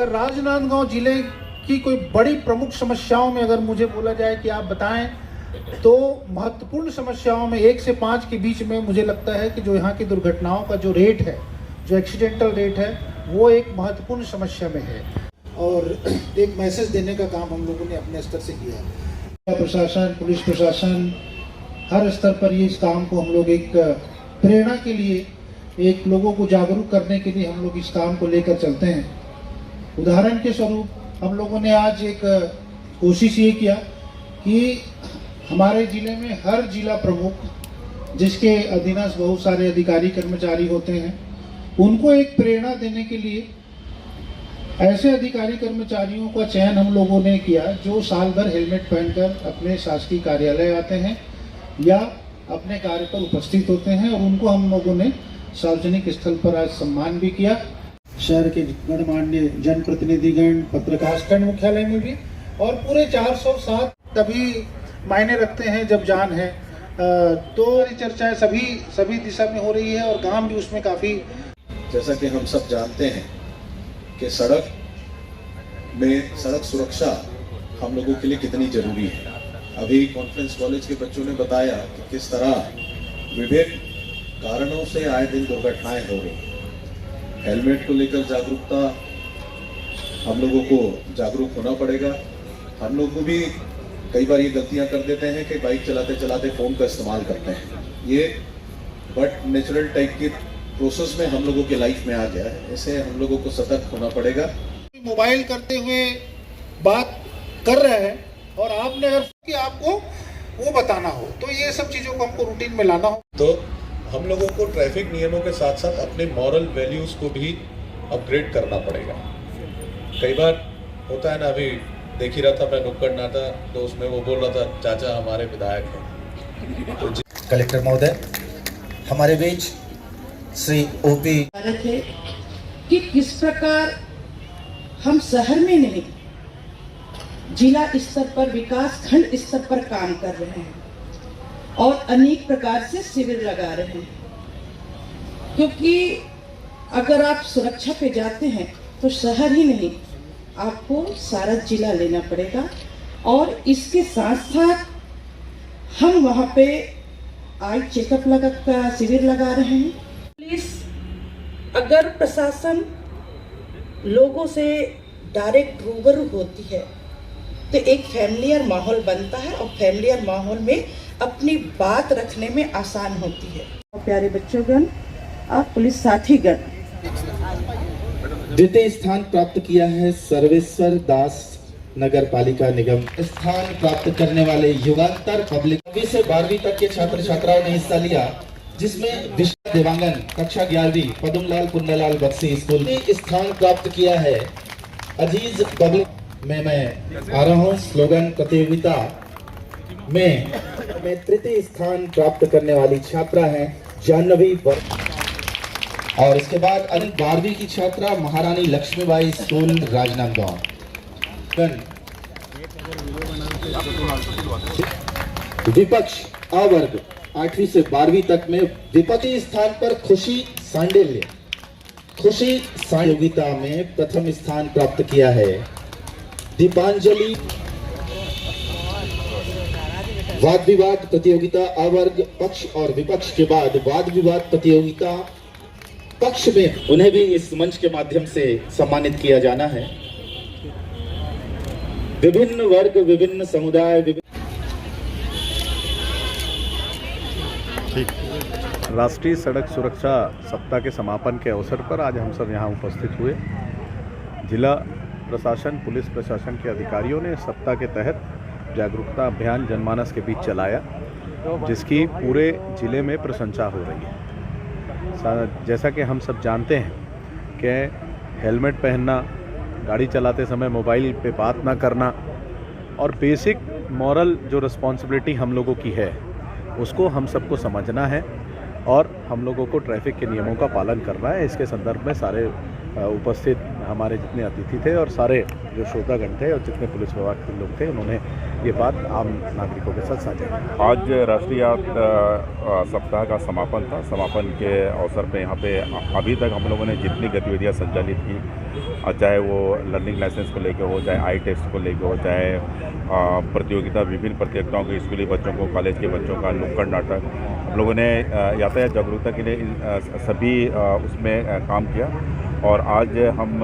अगर राजनांदगांव जिले की कोई बड़ी प्रमुख समस्याओं में अगर मुझे बोला जाए कि आप बताएं, तो महत्वपूर्ण समस्याओं में 1 से 5 के बीच में मुझे लगता है कि जो यहाँ की दुर्घटनाओं का जो रेट है, जो एक्सीडेंटल रेट है, वो एक महत्वपूर्ण समस्या में है। और एक मैसेज देने का काम हम लोगों ने अपने स्तर से किया है। प्रशासन, पुलिस प्रशासन, हर स्तर पर ये इस काम को हम लोग एक प्रेरणा के लिए, एक लोगों को जागरूक करने के लिए हम लोग इस काम को लेकर चलते हैं। उदाहरण के स्वरूप हम लोगों ने आज एक कोशिश ये किया कि हमारे ज़िले में हर जिला प्रमुख, जिसके अधीनस्थ बहुत सारे अधिकारी कर्मचारी होते हैं, उनको एक प्रेरणा देने के लिए ऐसे अधिकारी कर्मचारियों का चयन हम लोगों ने किया जो साल भर हेलमेट पहनकर अपने शासकीय कार्यालय आते हैं या अपने कार्य पर उपस्थित होते हैं, और उनको हम लोगों ने सार्वजनिक स्थल पर आज सम्मान भी किया। शहर के गणमान्य जनप्रतिनिधिगण, पत्रकार खंड मुख्यालय में भी, और पूरे 407 तभी मायने रखते हैं जब जान है। तो चर्चाएं सभी दिशा में हो रही है और गांव भी उसमें काफ़ी, जैसा कि हम सब जानते हैं कि सड़क सुरक्षा हम लोगों के लिए कितनी जरूरी है। अभी कॉन्फ्रेंस कॉलेज के बच्चों ने बताया कि किस तरह विभिन्न कारणों से आए दिन दुर्घटनाएं हो रही। हेलमेट को लेकर जागरूकता, हम लोगों को जागरूक होना पड़ेगा। हम लोग को भी कई बार ये गलतियां कर देते हैं कि बाइक चलाते चलाते फ़ोन का इस्तेमाल करते हैं। ये बट नेचुरल टाइप की प्रोसेस में हम लोगों के लाइफ में आ गया है, ऐसे हम लोगों को सतर्क होना पड़ेगा। मोबाइल करते हुए बात कर रहे हैं और आपने अगर कि आपको वो बताना हो, तो ये सब चीज़ों को हमको रूटीन में लाना हो। तो हम लोगों को ट्रैफिक नियमों के साथ साथ अपने मॉरल वैल्यूज़ को भी अपग्रेड करना पड़ेगा। कई बार होता है ना, अभी देख ही रहा था मैं नुक्कड़ नाटा, तो उसमें वो बोल रहा था चाचा हमारे विधायक हैं। तो कलेक्टर महोदय हमारे बीच श्री ओपी है कि किस प्रकार हम शहर में नहीं, जिला स्तर पर, विकास खंड स्तर पर काम कर रहे हैं और अनेक प्रकार से शिविर लगा रहे हैं। क्योंकि अगर आप सुरक्षा पे जाते हैं तो शहर ही नहीं, आपको सारा जिला लेना पड़ेगा। और इसके साथ साथ हम वहाँ पे आई चेकअप का शिविर लगा रहे हैं। पुलिस, अगर प्रशासन लोगों से डायरेक्ट रूबरू होती है तो एक फैमिलियर माहौल बनता है और फैमिलियर माहौल में अपनी बात रखने में आसान होती है। प्यारे बच्चोंगण और पुलिस साथीगण, द्वितीय स्थान प्राप्त किया है सर्वेश्वर दास नगर पालिका निगम। स्थान प्राप्त करने वाले युगांतर पब्लिक 9वीं से 12वीं तक के छात्र छात्राओं ने हिस्सा लिया, जिसमें विश्व देवांगन कक्षा 11वीं पदमलाल पुन्नालाल बख्शी स्कूल ने स्थान प्राप्त किया है। अजीज पब्लिक में मैं आ रहा हूँ स्लोगन प्रतियोगिता में तृतीय स्थान प्राप्त करने वाली छात्रा है जाह्नवी वर्मा, और इसके बाद 12वीं की छात्रा महारानी लक्ष्मीबाई स्कूल राजनांदगांव। विपक्ष अ वर्ग 8वीं से 12वीं तक में विपक्षी स्थान पर खुशी सांडेल्य प्रतियोगिता में प्रथम स्थान प्राप्त किया है। दीपांजलि वाद विवाद प्रतियोगिता अ वर्ग पक्ष और विपक्ष के बाद वाद विवाद प्रतियोगिता पक्ष में उन्हें भी इस मंच के माध्यम से सम्मानित किया जाना है। विभिन्न वर्ग, विभिन्न समुदाय, राष्ट्रीय सड़क सुरक्षा सप्ताह के समापन के अवसर पर आज हम सब यहाँ उपस्थित हुए। जिला प्रशासन, पुलिस प्रशासन के अधिकारियों ने सप्ताह के तहत जागरूकता अभियान जनमानस के बीच चलाया, जिसकी पूरे जिले में प्रशंसा हो रही है। जैसा कि हम सब जानते हैं कि हेलमेट पहनना, गाड़ी चलाते समय मोबाइल पे बात ना करना और बेसिक मॉरल जो रिस्पॉन्सिबिलिटी हम लोगों की है, उसको हम सबको समझना है और हम लोगों को ट्रैफिक के नियमों का पालन करना है। इसके संदर्भ में सारे उपस्थित हमारे जितने अतिथि थे और सारे जो श्रोतागण थे और जितने पुलिस विभाग के लोग थे, उन्होंने ये बात आम नागरिकों के साथ साझा की। आज राष्ट्रीय यातायात सप्ताह का समापन था। समापन के अवसर पे यहाँ पे अभी तक हम लोगों ने जितनी गतिविधियाँ संचालित की, चाहे वो लर्निंग लाइसेंस को लेकर हो, चाहे आई टेस्ट को लेकर हो, चाहे प्रतियोगिता, विभिन्न प्रतियोगिताओं के स्कूली बच्चों को, कॉलेज के बच्चों का नुक्कड़ नाटक, हम लोगों ने यातायात जागरूकता के लिए सभी उसमें काम किया। और आज हम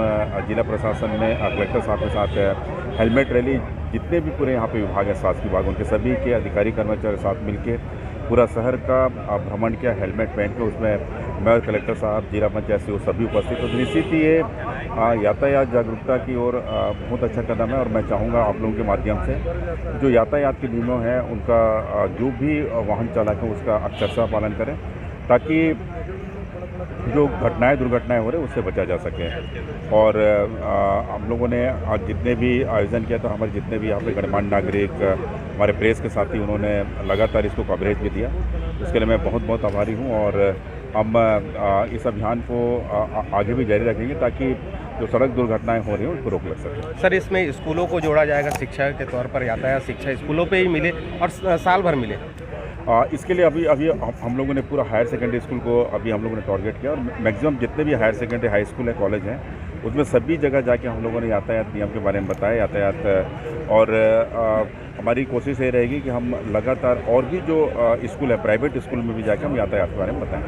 जिला प्रशासन ने कलेक्टर साहब के साथ हेलमेट रैली, जितने भी पूरे यहाँ पे विभाग है, शासकीय विभाग, उनके सभी के अधिकारी कर्मचारी के साथ मिलके पूरा शहर का भ्रमण किया हेलमेट पहन के। उसमें मैं, कलेक्टर साहब, जिला पंचायत से वो सभी उपस्थित। तो निश्चित ही ये यातायात जागरूकता की ओर बहुत अच्छा कदम है। और मैं चाहूँगा आप लोगों के माध्यम से जो यातायात के नियमों हैं उनका जो भी वाहन चालक है उसका अक्षरशः पालन करें, ताकि जो घटनाएं, दुर्घटनाएं हो रही है उससे बचा जा सके। और हम लोगों ने आज जितने भी आयोजन किया, तो हमारे जितने भी यहाँ पे गणमान्य नागरिक, हमारे प्रेस के साथी, उन्होंने लगातार इसको कवरेज भी दिया। उसके लिए मैं बहुत बहुत आभारी हूँ। और हम इस अभियान को आगे भी जारी रखेंगे, ताकि जो सड़क दुर्घटनाएं हो रही हैं उसको रोक लग सके। सर, इसमें स्कूलों को जोड़ा जाएगा, शिक्षा के तौर पर यातायात शिक्षा स्कूलों पे ही मिले और साल भर मिले। इसके लिए अभी हम लोगों ने पूरा हायर सेकेंडरी स्कूल को अभी हम लोगों ने टारगेट किया, और मैक्सिमम जितने भी हायर सेकेंडरी, हाई स्कूल है, कॉलेज हैं, उसमें सभी जगह जाके हम लोगों ने यातायात नियम के बारे में बताया, यातायात। और हमारी कोशिश ये रहेगी कि हम लगातार और भी जो स्कूल है, प्राइवेट स्कूल में भी जाके हम यातायात के बारे में बताएं।